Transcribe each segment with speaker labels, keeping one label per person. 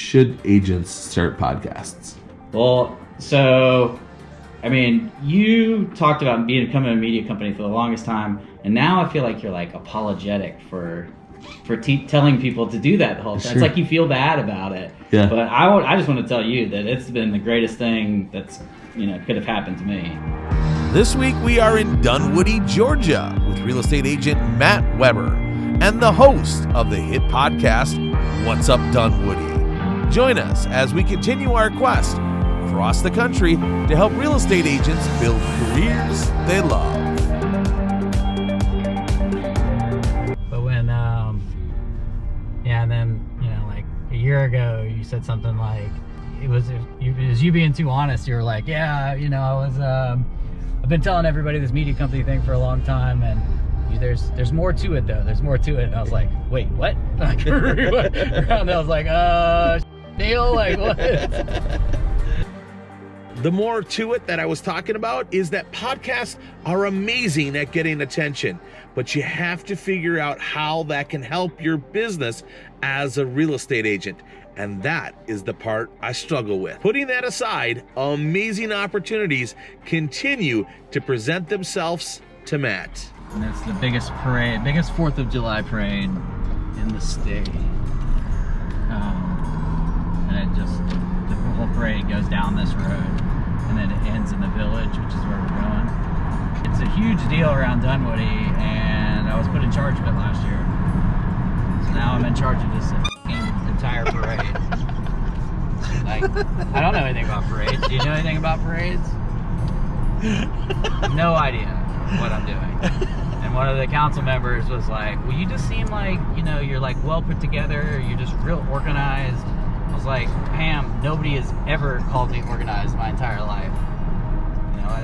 Speaker 1: should agents start podcasts?
Speaker 2: Well, so, I mean, you talked about becoming a media company for the longest time, and now I feel like you're like apologetic for telling people to do that the whole time.
Speaker 1: Sure.
Speaker 2: It's like you feel bad about it.
Speaker 1: Yeah.
Speaker 2: But I just want to tell you that it's been the greatest thing that's, could have happened to me.
Speaker 3: This week we are in Dunwoody, Georgia with real estate agent Matt Weber and the host of the hit podcast, What's Up Dunwoody. Join us as we continue our quest across the country to help real estate agents build careers they love.
Speaker 2: But when, and then, like a year ago, you said something like, it was you being too honest. You were like, I've been telling everybody this media company thing for a long time, and there's more to it though. There's more to it. And I was like, wait, what? Like, around I was like, Neil, like what?
Speaker 3: The more to it that I was talking about is that podcasts are amazing at getting attention, but you have to figure out how that can help your business as a real estate agent. And that is the part I struggle with. Putting that aside, amazing opportunities continue to present themselves to Matt.
Speaker 2: And it's the biggest 4th of July parade in the state. And it just, the whole parade goes down this road, and then it ends in the village, which is where we're going. It's a huge deal around Dunwoody, and I was put in charge of it last year. So now I'm in charge of this entire parade. Like, I don't know anything about parades. Do you know anything about parades? No idea what I'm doing. And one of the council members was like, well, you just seem like, you're like well put together, you're just real organized. I was like, Pam, nobody has ever called me organized my entire life.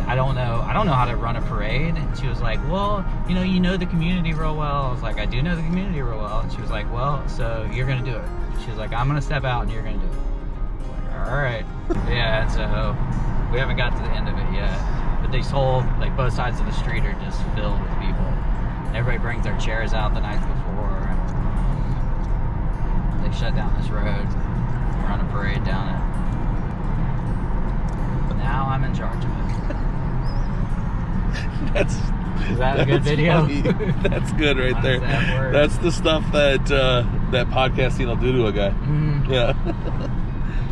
Speaker 2: I don't know how to run a parade. And she was like, well, you know the community real well. I was like, I do know the community real well. And she was like, well, so you're gonna do it. She was like, I'm gonna step out and you're gonna do it. I was like, all right. Yeah, and so we haven't got to the end of it yet. But these whole, like, both sides of the street are just filled with people. Everybody brings their chairs out the night before. They shut down this road, run a parade down it. Now I'm in charge of it. Is that a good video?
Speaker 3: That's good right there. That's the stuff that that podcasting will do to a guy. Yeah.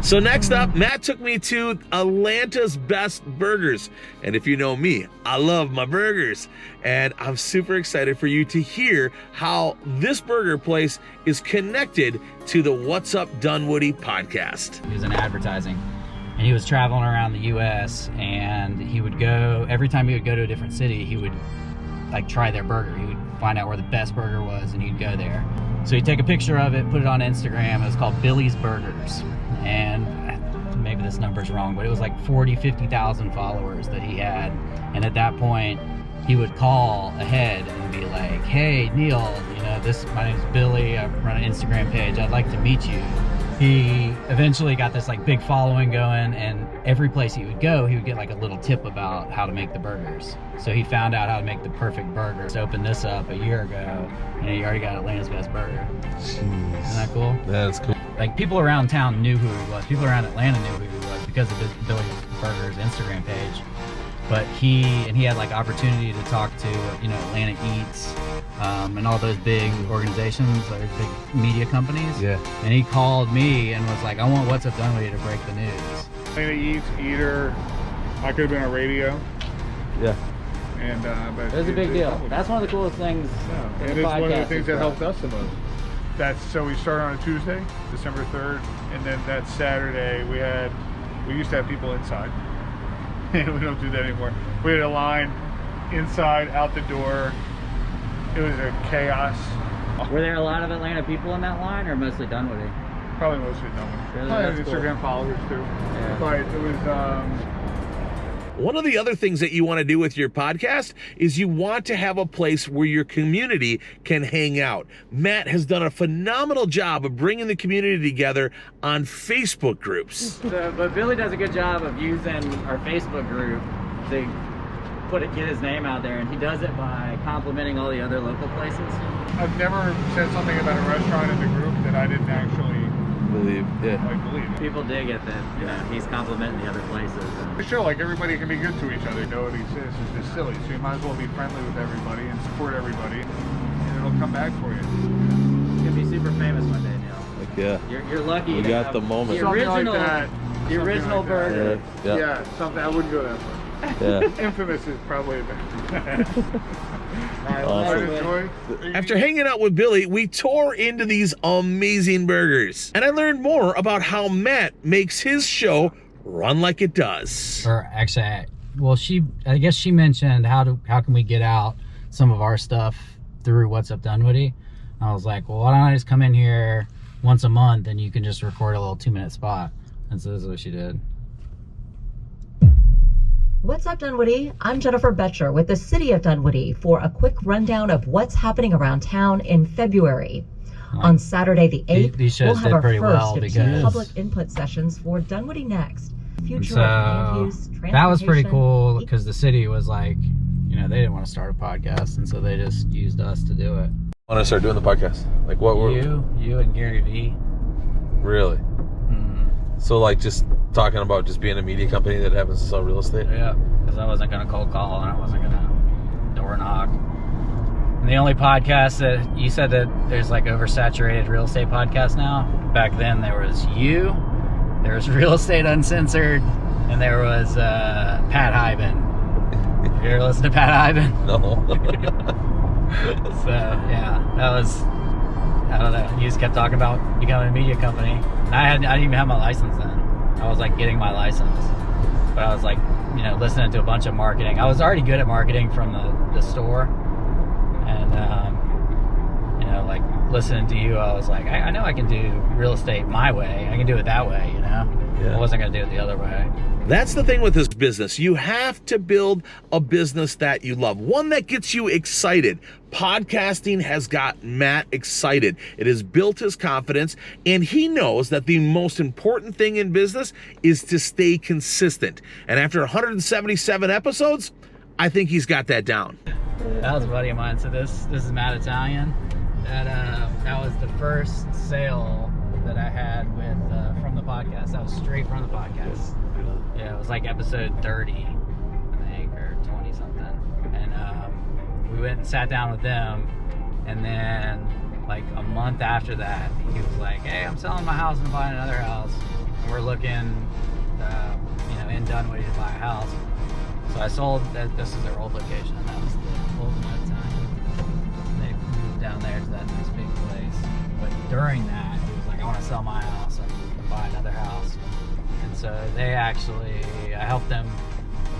Speaker 3: So next up, Matt took me to Atlanta's Best Burgers. And if you know me, I love my burgers. And I'm super excited for you to hear how this burger place is connected to the What's Up Dunwoody podcast.
Speaker 2: He was in advertising. And he was traveling around the U.S. and he would go, every time he would go to a different city, he would like try their burger. He would find out where the best burger was and he'd go there. So he'd take a picture of it, put it on Instagram. It was called Billy's Burgers. And maybe this number's wrong, but it was like 50,000 followers that he had. And at that point, he would call ahead and be like, hey, Neil, my name's Billy. I run an Instagram page. I'd like to meet you. He eventually got this like big following going, and every place he would go, he would get like a little tip about how to make the burgers. So he found out how to make the perfect burger. Just opened this up a year ago, and he already got Atlanta's Best Burger.
Speaker 1: Jeez.
Speaker 2: Isn't that cool?
Speaker 1: That's cool.
Speaker 2: Like, people around town knew who he was. People around Atlanta knew who he was because of Billy's Burgers Instagram page. But he had like opportunity to talk to, Atlanta Eats, and all those big organizations, those big media companies.
Speaker 1: Yeah.
Speaker 2: And he called me and was like, I want What's Up Dunwoody to break the news.
Speaker 4: Atlanta Eats, Eater, I could have been on radio.
Speaker 1: Yeah.
Speaker 4: And but
Speaker 2: It was a big deal. That's one of the coolest things.
Speaker 4: Yeah. And it's one of the things that helped us the most. So we started on a Tuesday, December 3rd, and then that Saturday we used to have people inside. We don't do that anymore. We had a line inside, out the door. It was a chaos.
Speaker 2: Were there a lot of Atlanta people in that line, or mostly Dunwoody?
Speaker 4: Probably mostly Dunwoody.
Speaker 2: Really?
Speaker 4: Probably
Speaker 2: That's
Speaker 4: Instagram
Speaker 2: cool.
Speaker 4: followers too.
Speaker 2: Yeah.
Speaker 4: But it was
Speaker 3: One of the other things that you want to do with your podcast is you want to have a place where your community can hang out. Matt has done a phenomenal job of bringing the community together on Facebook groups.
Speaker 2: But Billy does a good job of using our Facebook group to get his name out there, and he does it by complimenting all the other local places.
Speaker 4: I've never said something about a restaurant in the group that I didn't actually
Speaker 3: Believe, yeah.
Speaker 4: I believe.
Speaker 2: People dig it that he's complimenting the other places.
Speaker 4: The show, like, everybody can be good to each other. You know, it exists. It's just silly. So you might as well be friendly with everybody and support everybody, and it'll come back for you.
Speaker 2: You'll be super famous one day, Neil.
Speaker 3: Like, yeah.
Speaker 2: You're lucky.
Speaker 3: We got the moment.
Speaker 2: The original,
Speaker 4: Something like that.
Speaker 2: the original
Speaker 4: Something like that.
Speaker 2: burger.
Speaker 3: Yeah.
Speaker 4: Something. I wouldn't go that far.
Speaker 3: Yeah.
Speaker 4: Infamous is probably a bit.
Speaker 3: Awesome. After hanging out with Billy, we tore into these amazing burgers. And I learned more about how Matt makes his show run like it does.
Speaker 2: Or actually, well, I guess she mentioned how can we get out some of our stuff through What's Up Dunwoody. I was like, well, why don't I just come in here once a month and you can just record a little 2-minute spot. And so this is what she did.
Speaker 5: What's up, Dunwoody? I'm Jennifer Betcher with the City of Dunwoody for a quick rundown of what's happening around town in February. On Saturday the 8th,
Speaker 2: these shows
Speaker 5: we'll have
Speaker 2: did
Speaker 5: our
Speaker 2: pretty
Speaker 5: first
Speaker 2: well
Speaker 5: of 2
Speaker 2: because-
Speaker 5: public input sessions for Dunwoody Next. Future
Speaker 2: So
Speaker 5: of land use,
Speaker 2: that was pretty
Speaker 5: transportation,
Speaker 2: cool because the city was like, they didn't want to start a podcast, and so they just used us to do it.
Speaker 3: I want to start doing the podcast. Like, what were
Speaker 2: You and Gary Vee.
Speaker 3: really? So, like, just talking about just being a media company that happens to sell real estate?
Speaker 2: Yeah, because I wasn't going to cold call and I wasn't going to door knock. And the only podcast that you said that there's like oversaturated real estate podcasts now. Back then there was there was Real Estate Uncensored, and there was Pat Hyben. You ever listen to Pat Hyben?
Speaker 3: No.
Speaker 2: So yeah, that was, I don't know. You just kept talking about becoming a media company. And I didn't even have my license then. I was like getting my license, but I was like, listening to a bunch of marketing. I was already good at marketing from the store, and like listening to you, I was like, I know I can do real estate my way. I can do it that way,
Speaker 3: Yeah.
Speaker 2: I wasn't gonna do it the other way.
Speaker 3: That's the thing with this business. You have to build a business that you love, one that gets you excited. Podcasting has got Matt excited. It has built his confidence, and he knows that the most important thing in business is to stay consistent. And after 177 episodes, I think he's got that down.
Speaker 2: That was a buddy of mine. So this is Matt Italian. That was the first sale that I had with from the podcast. That was straight from the podcast. Yeah, it was like episode 30, I think, or 20 something. And we went and sat down with them, and then like a month after that, he was like, "Hey, I'm selling my house and buying another house, and we're looking, in Dunwoody to buy a house." So I sold. This is their old location, and that was the old time. They moved down there to that nice big place. But during that, he was like, "I want to sell my house and buy another house." And so I helped them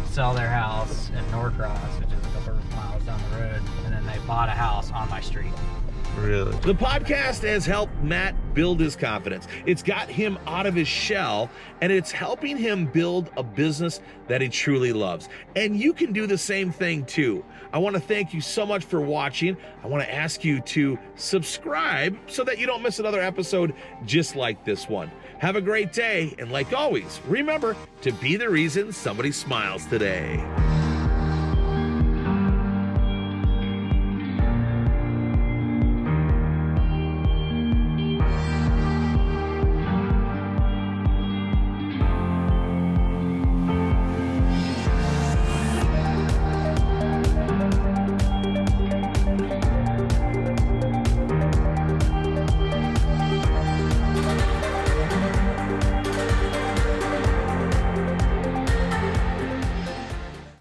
Speaker 2: sell their house in Norcross, which is a couple of miles down the road, and then they bought a house on my street.
Speaker 3: Really? The podcast has helped Matt build his confidence. It's got him out of his shell, and it's helping him build a business that he truly loves. And you can do the same thing too. I want to thank you so much for watching. I want to ask you to subscribe so that you don't miss another episode just like this one. Have a great day, and like always, remember to be the reason somebody smiles today.